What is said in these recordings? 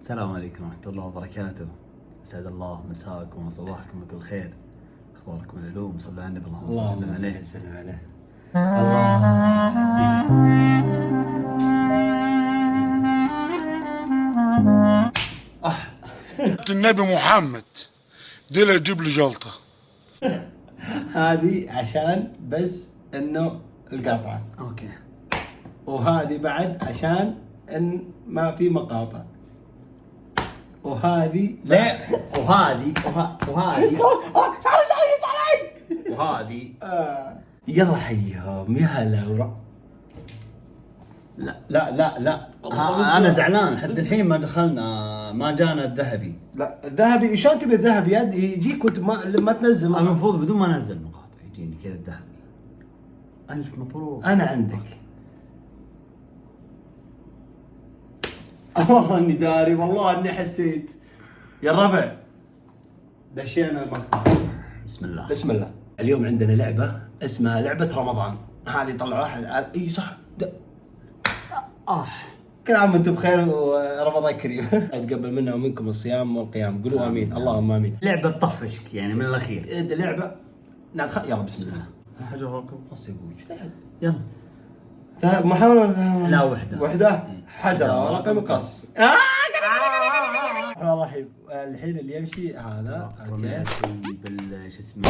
السلام عليكم ورحمة الله وبركاته. أسعد الله مساءكم وصباحكم بكل خير. أخباركم العلوم؟ صلوا على النبي اللهم صل وسلم عليه. وسلم عليه. النبي محمد دي اللي يجيب لي جلطة. هذه عشان بس انه القطعة، أوكي. وهذه بعد عشان ان ما في مقاطع، وهذه لا وهذه وهذه يلا حيهم يا هلا لا أنا زعلان لحد الحين ما دخلنا، ما جانا الذهبي. لا الذهبي شلون تبي الذهبي يجيك وانت ما تنزل أنا المفروض بدون ما ننزل مقاطع يجيني كذا الذهبي. ألف مبروك. انا عندك. والله اني داري، والله اني حسيت. يا الربع دشينا المقطع. بسم الله. بسم الله. اليوم عندنا لعبة اسمها لعبة رمضان. هذه طلعوها اي صح. كل عام وانتم بخير ورمضان كريم. اتقبل منا ومنكم الصيام والقيام. قولوا امين. اللهم امين. لعبة طفشك يعني من الأخير. لعبة ندخل. يلا بسم الله. حجر ورقم قص يا ابوي. يلا. محاولة ولا لا وحدة. وحدة. حجر ورقم قص. والله الرحيم. الحين اللي يمشي هذا. طلع شيء شو اسمه.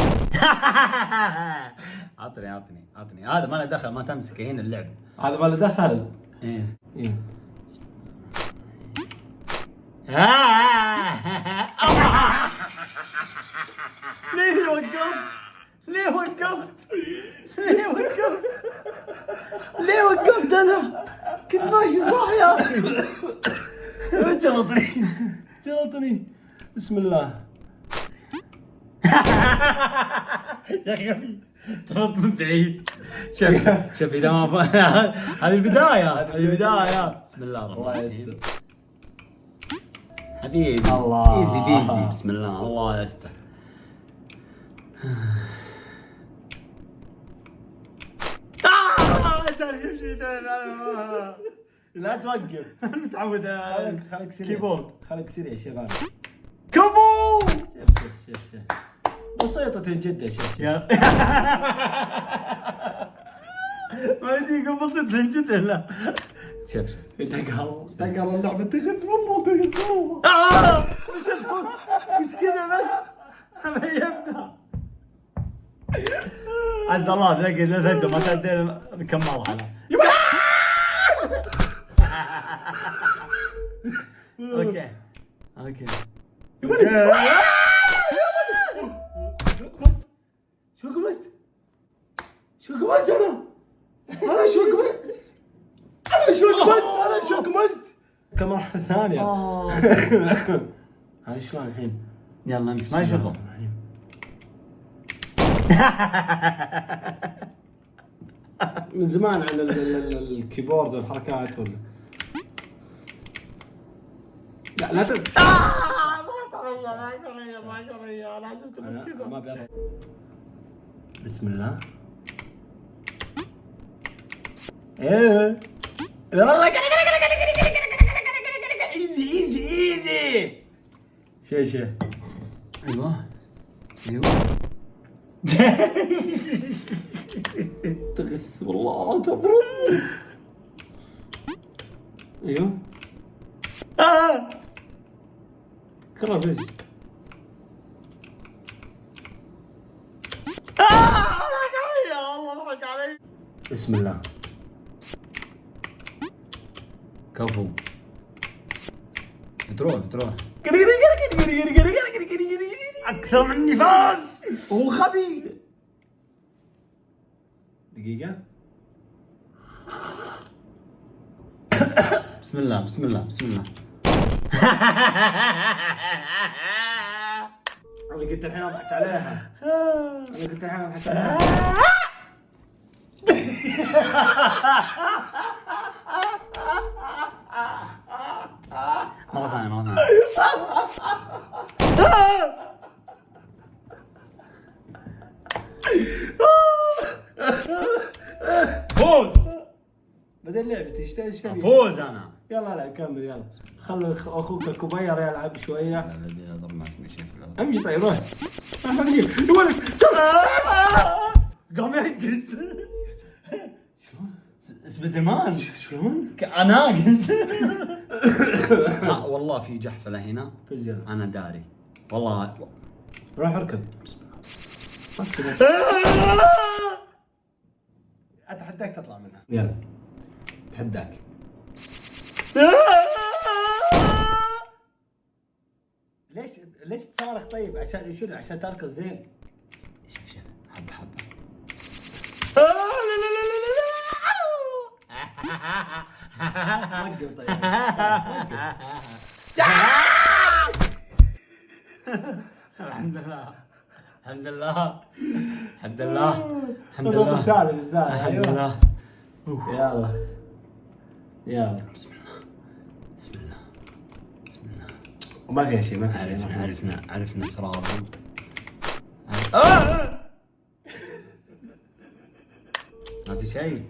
عطني هذا ما له دخل، ما تمسكه هنا اللعب. هذا ما له دخل. ايه ليه وقفت انا؟ كنت ماشي صح يا اخي. جلطني. بسم الله. يا اخي تنط من بعيد. شوف اذا ما هذه البداية. بسم الله الرحمن الرحيم. حبيبي الله. ايزي بيزي. بسم الله. الله يستر. لا توقف. متعود خليك سريع. كيبورد. خليك سريع شغال. كفو. شوف. بسيطة جدا. شوف. ما يجيك بسيط جدا. لا شوف دقل اللعبة تغث والله. وش ادخل قلت كذا بس يبدا. عز الله تلاقي الفجر ما تدري كم مرحلة. اوكي شو قمست انا شو قمست كم مرحلة ثانية. هذه شلون الحين؟ يلا امشي ما شغل. من زمان عن الكيبورد والحركات ولا لا ما بيض. بسم الله. ايه والله ايزي. شي ايوه تغث والله تبرد. ايوه خلاص ايش. يا الله ضحك علي. بسم الله. كفو. بتروح اكثر من نفاس. هو غبي. دقيقة. بسم الله. انا قلت الحين اضحك عليها. مرة ثانية. فوز. بعدين هذه لعبتي، ايش تبي؟ فوز انا. يلا لا كمل يلا. خلي اخوك الكبير يلعب شويه. الذي اضر ما اسمع شيء في الارض. امشي طيب روح. قام ينقز. سبايدر مان شلون؟ اناقز. والله في جحفله هنا. فز يلا. انا داري والله. روح اركض. بسم الله. اتحداك تطلع منها. يلا. اتحداك. ليش تصارخ طيب؟ عشان شنو؟ عشان تركض زين. شوف حبه حبه. وقف طيب. الحمد لله الحمد لله الحمد لله الحمد لله. الثالث الحمد لله. يلا يلا. بسم الله بسم الله بسم الله. وما فيها شيء، ما في شيء. عرفنا اسرارهم. ما في شيء.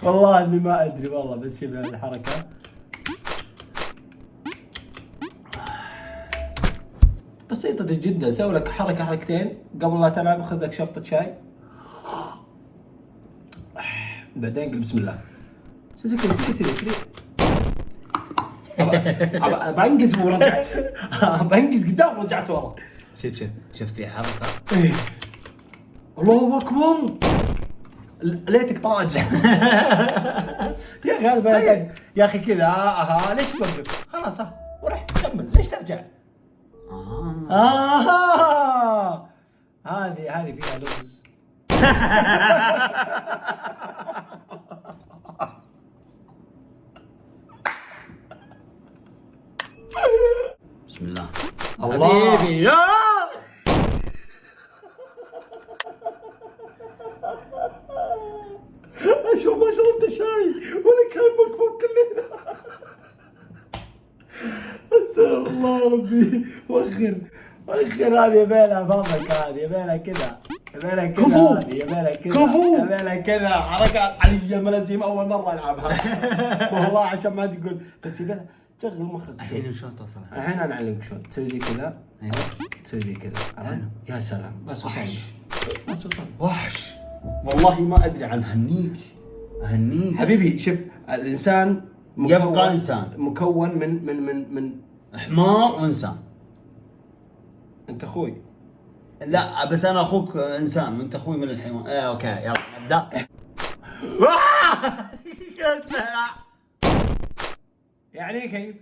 والله اني ما ادري والله، بس شوف الحركه بسيطة جدا. سوي لك حركة حركتين قبل لا تلعب، خذ لك شرطة شاي بعدين قل بسم الله. سريع بنقز ورجعت. بنقز قدام ورجعت ورا. شوف في حركة. الله اكبر. ليتك طاج. يا اخي هذا يا اخي كذا. ليش توقف؟ خلاص ورح كمل. ليش ترجع؟ هذه فيها لغز. بسم الله. الله. حبيبي يا اشوف ما شربت الشاي ولا كان مكفوف كلنا. استغفر الله يا ربي. وخر هذه يبيلها فضلك. هذه يبيلها كذا. يبيلها كذا. كفو. هذه يبيلها كذا. كفو. يبيلها كذا حركات علي الملازيم. اول مره العبها. والله عشان ما تقول. بس يبيلها تشغل مخك. الحين شلون توصل؟ الحين انا اعلمك شلون تسوي زي كذا. أيوة. تسوي زي كذا. عرفت؟ يا سلام. بس وصلنا. بس وصلنا. وحش والله ما ادري عن هنيك حبيبي شوف الانسان يبقى انسان مكون من حمار وانسان. انت اخوي. لا بس انا اخوك انسان وانت اخوي من الحيوان. اوكي يلا نبدا. يعني كيف؟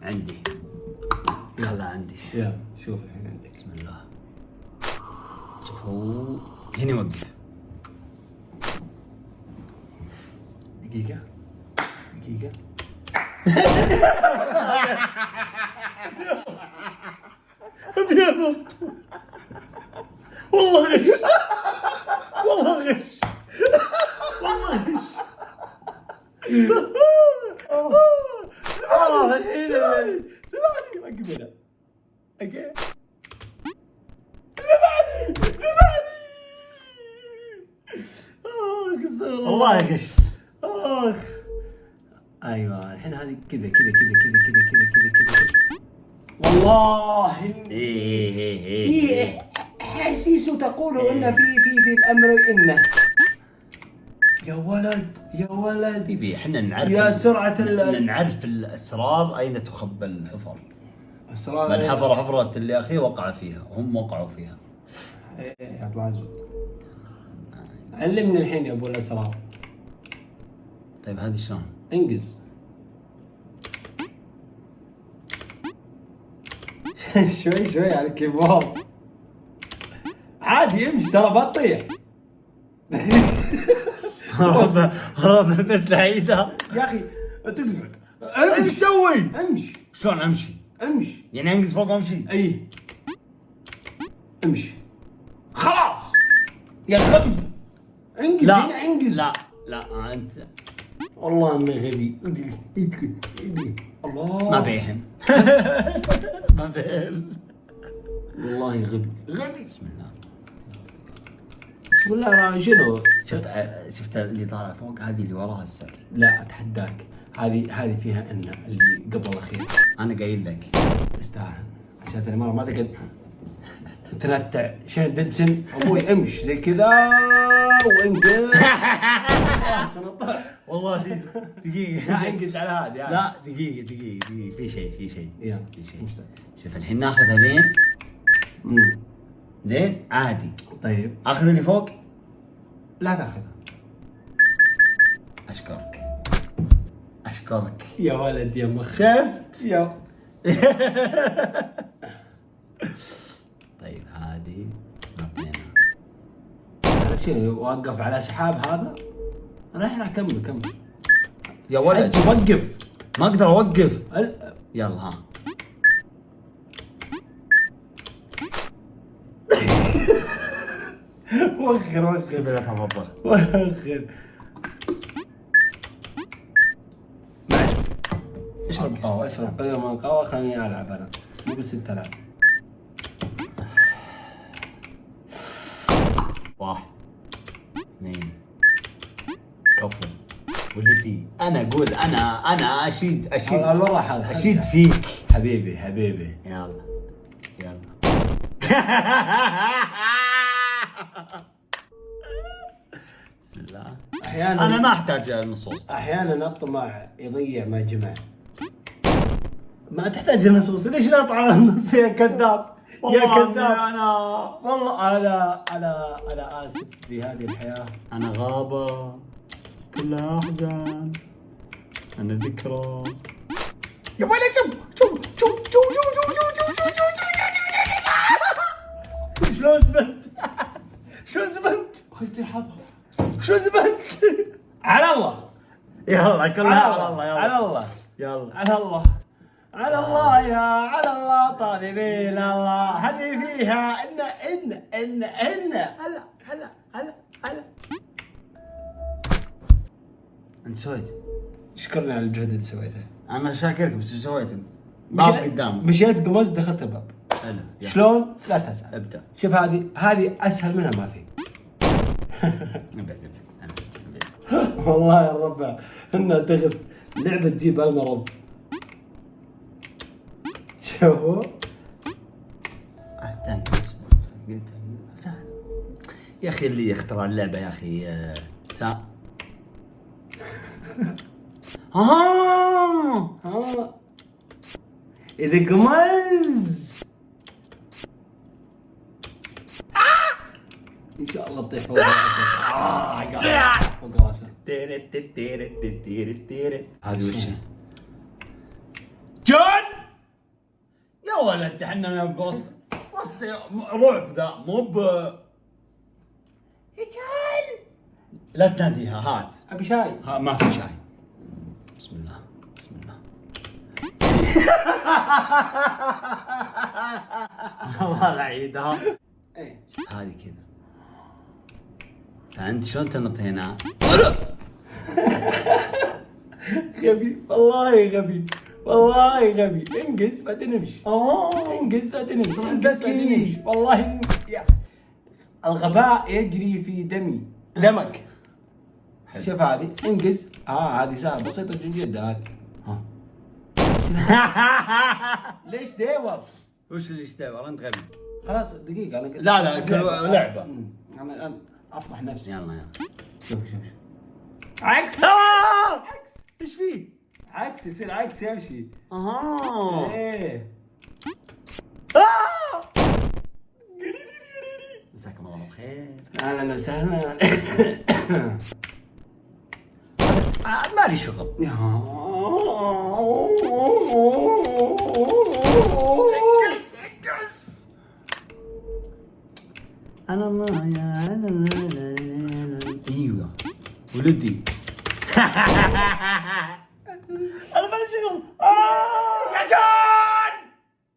عندي خلا عندي. يلا شوف الحين عندك. بسم الله. شوف هو هنا وقف. دقيقة. ابيض والله غش. والله غش. والله غش. الحين ثواني وقف هنا. اوكي. والله غش. اخ. ايوه الحين هذه كذا. والله هي حاسيس تقول ان في الامر انه. يا ولد بيبي احنا نعرف يا سرعة احنا نعرف الاسرار اين تخبى الحفر. اسرار من حفر حفرة اللي اخيه وقع فيها وهم وقعوا فيها. يطلع زود. علمني الحين يا ابو الاسرار. طيب هذه شلون؟ انجز. شوي على الكيبورد. عادي يمشي ترى ما تطيح. ربع بنت العيدة يا اخي تقدر. ايش تسوي؟ امشي. شلون امشي؟ يعني انقز فوق وامشي؟ اي امشي. خلاص يا غبي. انجز هنا انجز. لا انت والله اني غبي. الله ما بيهم. ما بيهم. والله غبي. بسم الله. ولا شنو؟ شفت اللي طالع فوق هذه اللي وراها السر. لا اتحداك، هذه فيها ان اللي قبل الاخير. انا قايل لك استاهل عشان ثاني مره ما تقعد تنتع شين ددسن ابوي امش زي كذا وانقز. والله في دقيقة لا انقز على هذه يعني. لا دقيقة في شيء يلا في شيء. شوف الحين ناخذ هذين زين عادي. طيب اخذ اللي فوق. لا تاخذها. اشكرك يا ولد يا مخ. شفت يا طيب هذه نطينا. هذا شيء وقف على سحاب هذا. راح كمل يا ولد حجي وقف. ما اقدر اوقف. يلا ها وخر سيبها تفضل. وخر. اشرب قهوة اشرب قهوة خليني العب انا مو بس انت العب. 1 2 كفو ولدي. انا اقول انا اشيد والله هذا اشيد فيك حبيبي يلا بسم الله. احيانا انا ما احتاج النصوص. احيانا الطمع يضيع ما جمع. ما تحتاج النصوص. ليش لا على النص يا كذاب يا كذاب. انا والله انا اسف في هذه الحياه. انا غابة كلها احزان. انا ذكرى. يا ولد شوف شلون زبنت شلون زبنت على الله يلا كلها على الله. يلا على الله يلا على الله على الله يا على الله طالبين الله. هذه فيها ان هلا انت سويت. اشكرني على الجهد اللي سويته. انا شاكرك بس شو سويت؟ باب قدام. مشيت قمص دخلت الباب. حلو يلا. شلون؟ لا تسأل. ابدا. شوف هذه اسهل منها ما في. ابدا. والله يا الربع انها تاخذ لعبه تجيب المرض. شوفوا تنقص سهل يا اخي. اللي يخترع اللعبه يا اخي اذا قمز ان شاء الله تطيح فوق راسه. فوق راسه. هذه وش هي؟ جون يا ولد احنا بوسط رعب ذا مو ب لا تناديها. هات ابي شاي. ها ما في شاي. بسم الله والله العيد ها. ايه هذه كذا. انت شلون تنط هنا؟ غبي والله غبي. انقز بعدين امشي. انقز بعدين امشي. والله الغباء يجري في دمك. شوف هذه انقز. هذه سهله بسيطه جدا. ليش ديور؟ وش اللي يستوعب؟ انت غبي. خلاص دقيقه انا لا كل لعبه. انا الان افضح نفسي. يلا شوف عكس ايش فيه؟ عكس يصير عكس يمشي. ايه مساكم الله بالخير. اهلا وسهلا. ما لي شغل. انقز. انا الله يا انا ايوه ولدي. انا مالي شغل. يا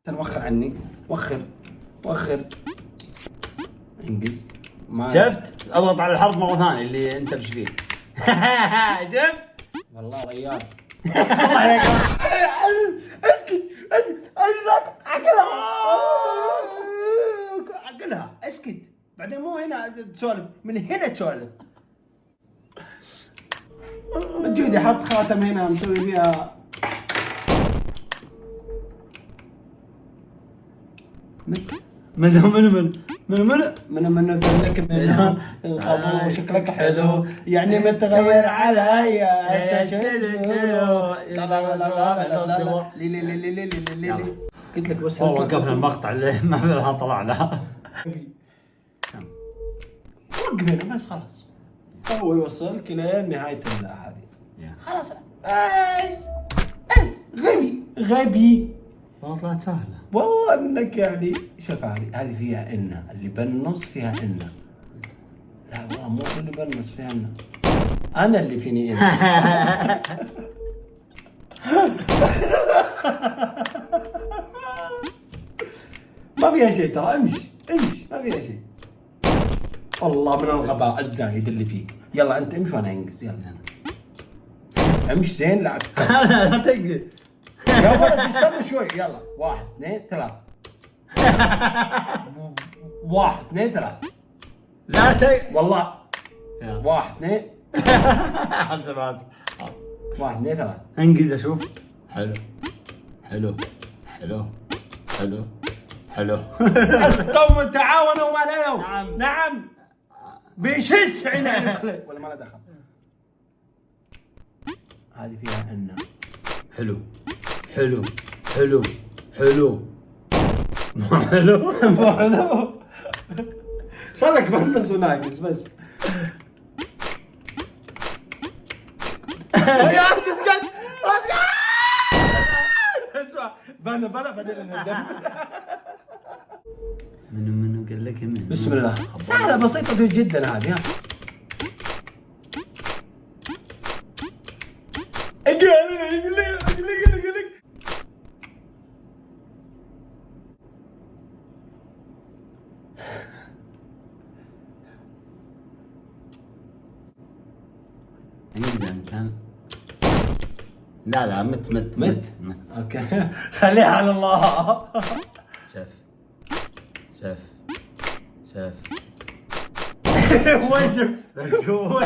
جون وخر عني. وخر انقز. شفت؟ اضغط على الحرف مره ثانيه اللي انت مش فيه. شفت؟ والله ريال. اسكت اكلها اسكت بعدين مو هنا تسولف، من هنا تسولف. مجودي حط خاتم هنا مسوي فيها. من قال لك من الخمور شكلك حلو يعني متغير علي قلت لك بس والله وقفنا المقطع اللي ما لها طلعنا. وقف هنا بس خلاص. هو يوصلك لين نهاية هذه خلاص. غبي والله طلعت سهلة. والله انك يعني. شوف هذه فيها إن اللي بالنص فيها إن. لا والله مو اللي بالنص فيها إن، انا اللي فيني إن. ما فيها شيء ترى. امشي ما فيها شيء. والله من الغباء الزايد اللي فيك. يلا انت امشي وانا انقز. يلا امشي زين. لا لا تقدر يا ولد استنى شوي. يلا 1 2 3. 1 2 3. لا تقدر والله يلا. 1 2. حسب 1 2 3. انقز اشوف. حلو القوم تعاونوا وما لنوا. نعم. نعم بيشس عينك ولا ما له دخل. هذه فيها ان. حلو مو حلو. خلك بالنص وناقص بس. يا تسكت اسمع. بنا بعدين ندم. منو قال لك من؟ بسم الله. سهلة بسيطة جدا هذه. انقز انت. لا مت. اوكي خليها على الله. شاف وين شوف؟ شوف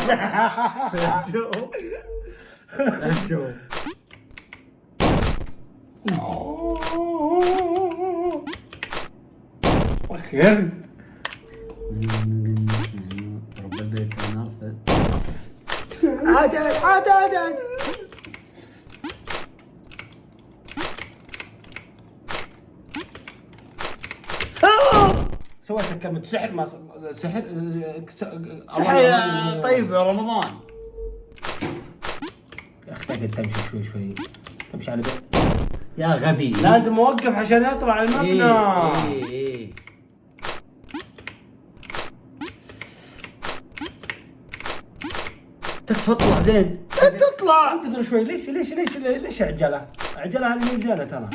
خير. رب البيت انا عاد. سويت كلمة سحر ما سحر. طيب رمضان يا اخي تقدر تمشي شوي تمشي على بيت. يا غبي. لازم اوقف عشان يطلع المبنى. ايه تكفى اطلع زين. تطلع انتظر شوي. ليش عجلة هذه مو عجلة ترى.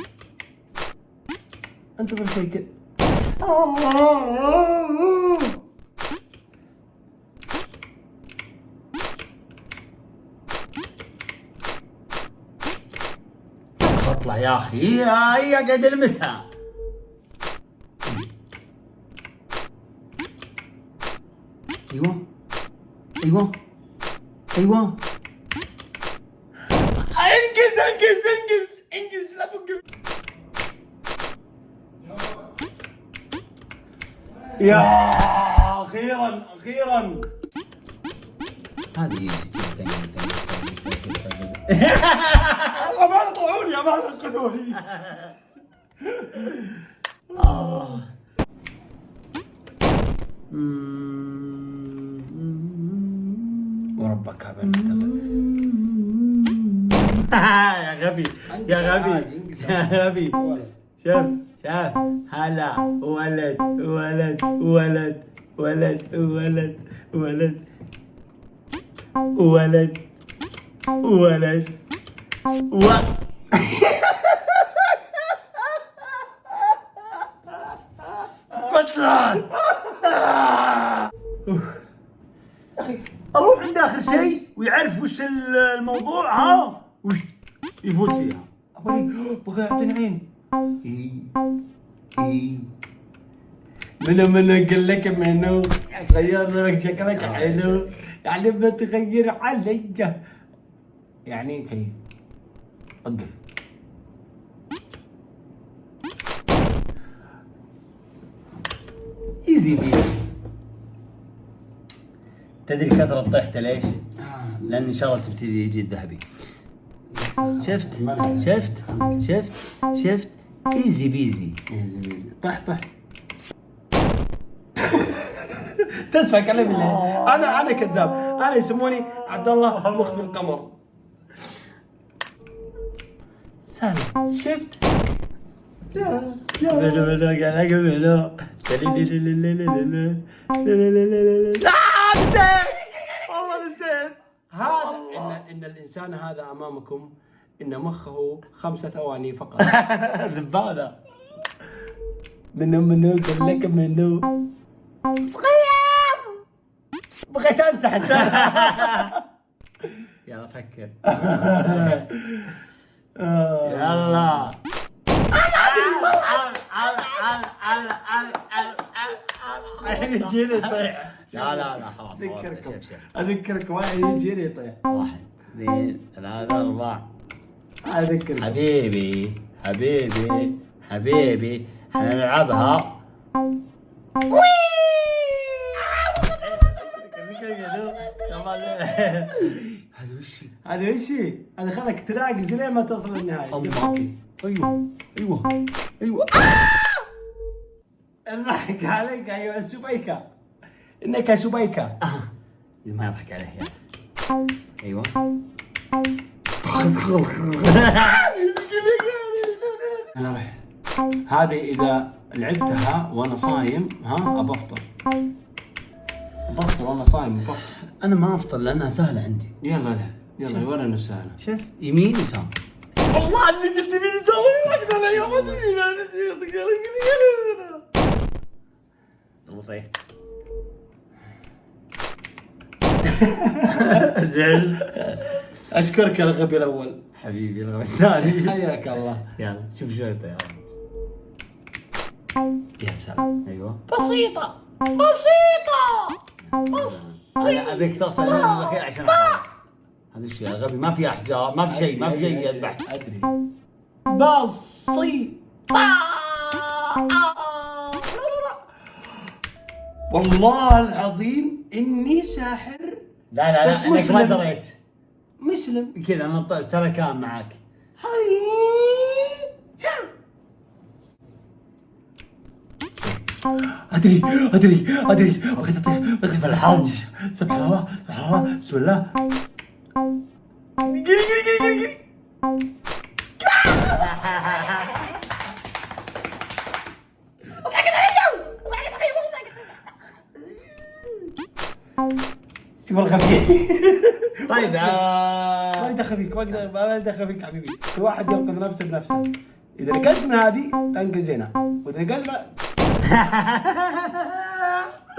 انتظر شوي كذا. اطلع يا اخي. هي قاعد المتها. ايوه انجز لا توقف. يا اخيرا هذه ما طلعوني يا ما انقذوني. وربك هذا يا غبي شوف هلا ولد بطلع. اروح عند اخر شيء ويعرف وش الموضوع ها يفوز فيها. بغى يعطيني عين. منو قال لك منو صغير لك شكلك حلو يعني بتغير علي يعني كيف وقف ايزي بيزي. تدري كثرة طيحته ليش؟ لأن إن شاء الله تبتدي يجي الذهبي. شفت ايزي بيزي. طح تسمع كلام الله. انا كذاب. انا يسموني عبد الله مخفي القمر. سهل. شفت منو قال لك منو؟ والله نسيت. هذا ان الانسان هذا امامكم ان مخه 5 ثواني فقط. ذبانة. منو قال لك منو صغير بغيت امسح. يلا فكر. يلا. الحين يجيني يطيح. لا خلاص. اذكركم واحد يجيني يطيح. 1 2 3 4. اذكركم حبيبي حنلعبها. هذا وشي؟ هذا خلك تراقز لين ما توصل للنهايه. ايوه الضحك عليك ايها السبيكه. انك سبيكه. ما يضحك عليه يا. ايوه. هذه اذا لعبتها وانا صايم ابفطر وانا صايم بفطر. انا ما افطر لانها سهله عندي. يلا ورنا السهله. شوف يمين يسار. والله اني قلت يمين يسار اقدر يا ولد طيحت. زعل. اشكرك يا الغبي الاول. حبيبي الغرض الثاني. حياك الله. يلا شوف شوي طيارة. يا سلام. ايوه. بسيطه انا ابيك توصل للاخير عشان أخاف. هذا الشيء يا غبي ما في احجار ما في شيء يذبح. ادري. بسيطه. والله العظيم اني ساحر. لا بس انك ما مسلم. دريت. مسلم. كذا انا سلكان معك. ادري بغيت اطيح بغيت الحظ. سبحان الله بسم الله. قري شوف الغبي. طيب ما دخل فيك ما دخل فيك حبيبي. كل واحد ينقذ نفسه بنفسه. اذا نقزنا هذه تنقذنا واذا نقزنا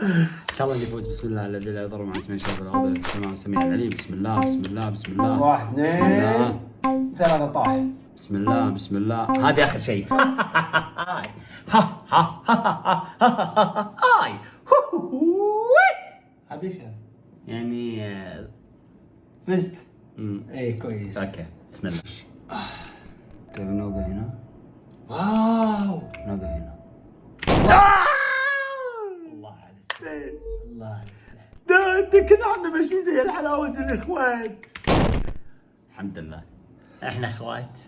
ان شاء الله نفوز. بسم الله الذي لا يضر مع اسمه شيء في الارض السماء السميع العليم. بسم الله 1 2 3 طاح. بسم الله هذه اخر شيء. هذا ايش هذا؟ يعني فزت. اي كويس. اوكي بسم الله. طيب نوقع هنا. واو نوقع هنا. الله على السهل. الله على السهل. ده كذا احنا ماشيين زي الحلاوز الاخوات. الحمد لله احنا اخوات.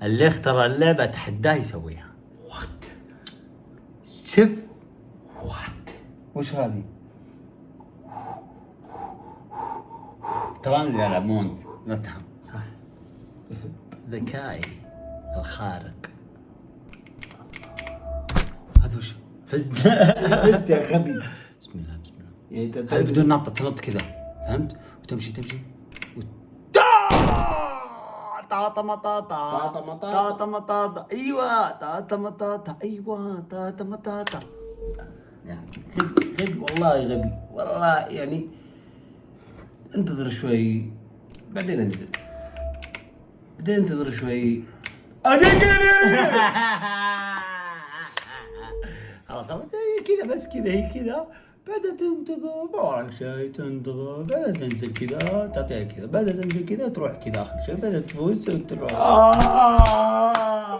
اللي اخترع اللعبة اتحداه يسويها. شوف وش هذه؟ ترى اللي العب مونت لا تهم. صح. ذكائي الخارق. هذا وش؟ فزت. فزت يا غبي. بسم الله يعني هذا بدون نطة تنط كذا فهمت؟ وتمشي طاطا مطاطا ايوه طاطا مطاطا ايوه طاطا مطاطا. خذ والله غبي والله يعني انتظر شوي بعدين انزل. بعدين انتظر شوي. ادقني. خلاص هي كذا بس كذا هي كذا. بدأت تنتظر ما وراك شيء تنتظر. بدأت تنزل كذا تعطيها كذا. بدأت تنزل كذا تروح كذا آخر شيء. بدأت تفوز وتروح.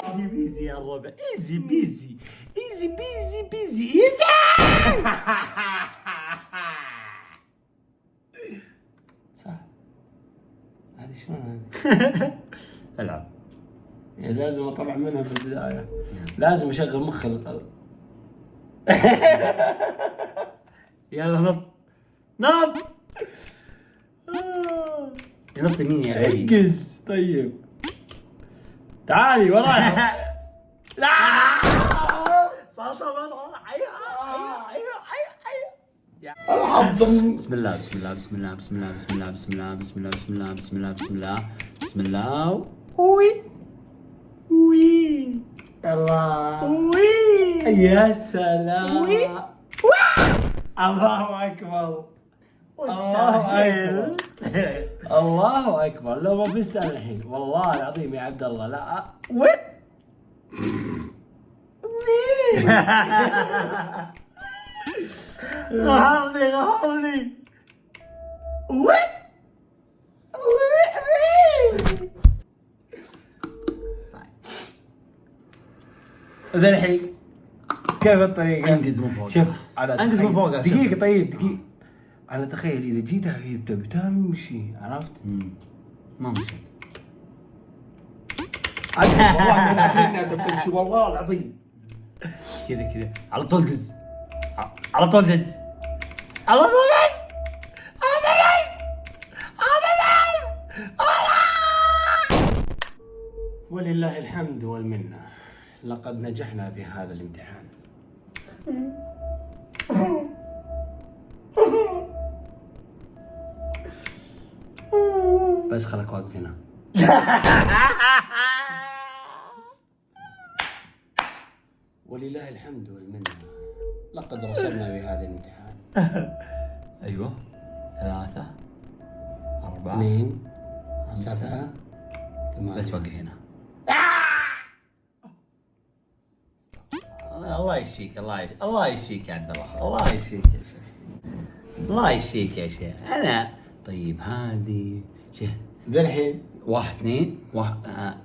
ايزي بيزي يا الربع. ايزي بيزي ايزي بيزي بيزي ايزي. صح. هذه شلون هذه؟ العب. يعني لازم اطلع منها في البداية. لازم اشغل مخ يلا نط نط. ينط مين يا اخي؟ انقز. طيب تعالي وراي. لا الحظ. بسم الله بسم الله بسم الله بسم الله بسم الله بسم الله بسم الله بسم الله بسم الله بسم الله بسم الله. وي وي الله. وي يا سلام. وي. الله اكبر. الله اكبر. الله اكبر. لو ما فزت انا الحين والله العظيم يا عبد الله لا وين. غهرني غهرني. وين ذا الحين كيف الطريقة؟ انقز من فوق. شوف انا انقز من فوق. دقيقة. طيب دقيقة. انا تخيل اذا جيتها هي بتمشي عرفت؟ ما مشي. والله ما ادري انها بتمشي والله العظيم. كذا كذا على طول دز. على طول دز. على طول دز. ولله الحمد والمنة. لقد نجحنا في هذا الامتحان. بس خلك واقف هنا. ولله الحمد والمنة. لقد رسبنا بهذا الامتحان. ايوه 3 4 2 5 7 بس وقف هنا. الله يشفيك الله يشفيك يا عبد الله. الله يشفيك يا شيخ. الله يشفيك يا شيخ. انا طيب هذه شيخ. ذا الحين 1 2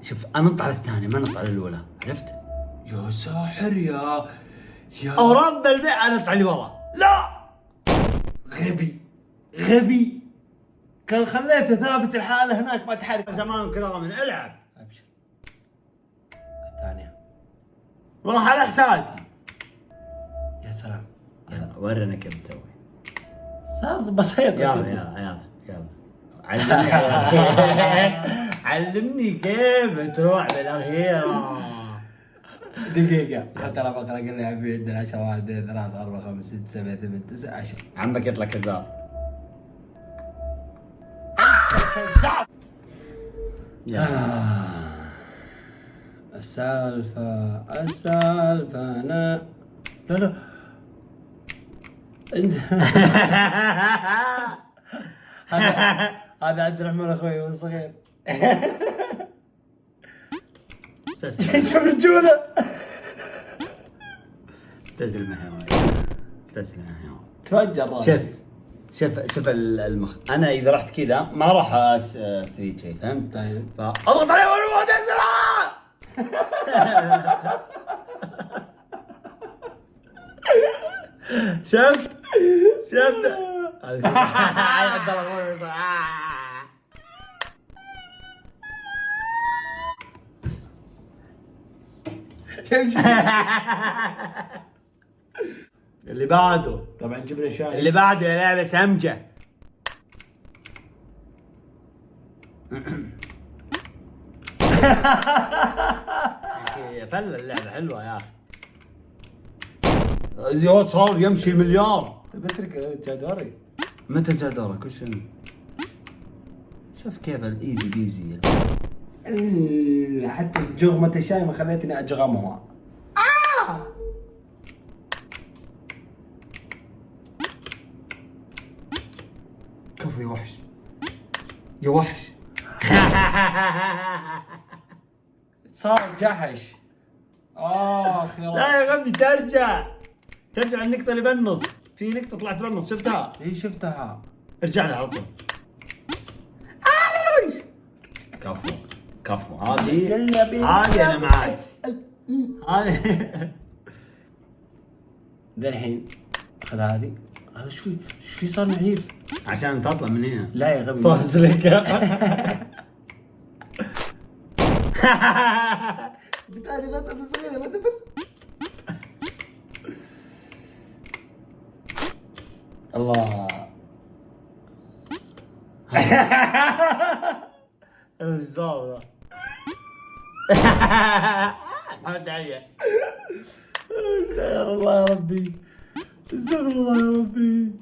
شوف انط على الثانية ما نط على الاولى. عرفت؟ يا ساحر يا او رب البيع انط على ورا. لا غبي غبي. كان خليته ثابت الحالة هناك ما تحرك. تمام كرام العب. ابشر. الثانية. والله على احساسي. يا سلام. يلا ورنا كيف تسوي. صار بسيط. يلا يلا يلا يلا علمني. علمني كيف تروح بالاخيرة. دقيقة اقرا قال لي عبي عندنا 10 1 2 3 4 5 6 7 8 9 10. عمك يطلع كذاب. السالفة أنا لا انزل. هذا عبد الرحمن اخوي وانا صغير. شوف رجوله. استسلم يا حيوان. استسلم يا حيوان. تفجر راسي. شوف المخ. انا اذا رحت كذا ما راح استفيد شيء فهمت؟ طيب اضغط عليه والواد اسرع. شفت عبد الله اللي بعده. طبعا جبنا شاي. اللي بعده يا لعبة سمجة. يا فله اللعبة حلوة يا اخي. زياد صار يمشي مليار. بترك جدوري. متى جاء دورك؟ وش شوف كيف الايزي بيزي. حتى جغمة الشاي ما خليتني اجغمها. كفو يا وحش. يا وحش. صار جحش. اخ يا لا يا غبي ترجع النقطة اللي بالنص، في نقطة طلعت بالنص شفتها؟ اي شفتها. ارجع لها على طول. كفو هذه انا معاك. هذه ذا الحين خذ هذه. هذا ايش في صار نحيف؟ عشان تطلع من هنا. لا يا غبي. صار سلكة. بتاني بس صغيرة بس. الله. هذا الصعب. ما داعي. استغفر الله يا ربي. استغفر الله يا ربي.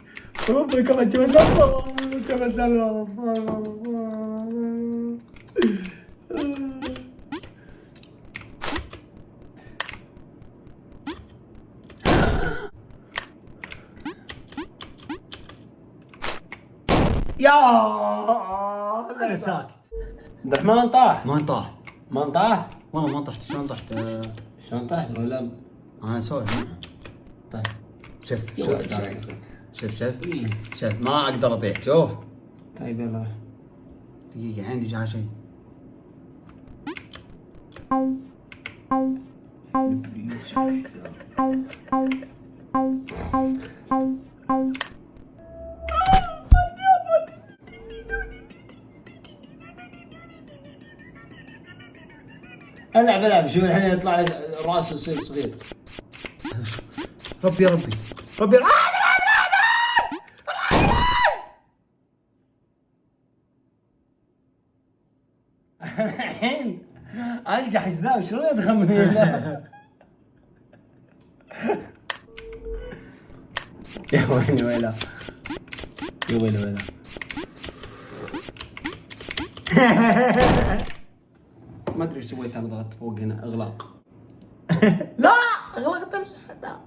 ربي كمان يا انا ساكت. عبد الرحمن طاح. ما انطاح ما انطاح. والله ما طحت. شلون طحت؟ شلون طاح ولا؟ انا اسولف معه. طيب شوف يا شوف ولد. شوف شوف شوف ما اقدر اطيح. شوف طيب يلا. دقيقة عندي جاها شيء. العب شوف الحين يطلع لك راس يصير صغير. ربي يا ربي ربي الحين انجح ذا شلون يدخل من هنا؟ يا ويلي ويلا. يا ويلي ويلا. ما ادري ايش سويت انا. ضغطت فوق هنا اغلاق. لا اغلقت اللعبة.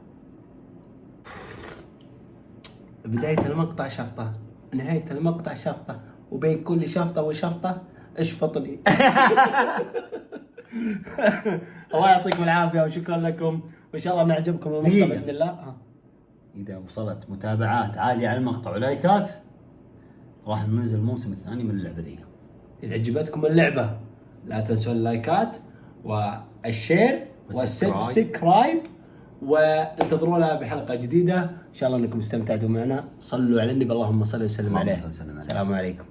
بداية المقطع شفطة، نهاية المقطع شفطة، وبين كل شفطة وشفطة اشفطني. الله يعطيكم العافية وشكرا لكم، وإن شاء الله نعجبكم المقطع بإذن الله. إذا وصلت متابعات عالية على المقطع ولايكات راح ننزل الموسم الثاني من اللعبة ذي. إذا عجبتكم اللعبة لا تنسوا اللايكات والشير والسبسكرايب، وانتظرونا بحلقة جديدة. إن شاء الله أنكم استمتعتوا معنا. صلوا على النبي اللهم صل وسلم عليه. السلام عليكم.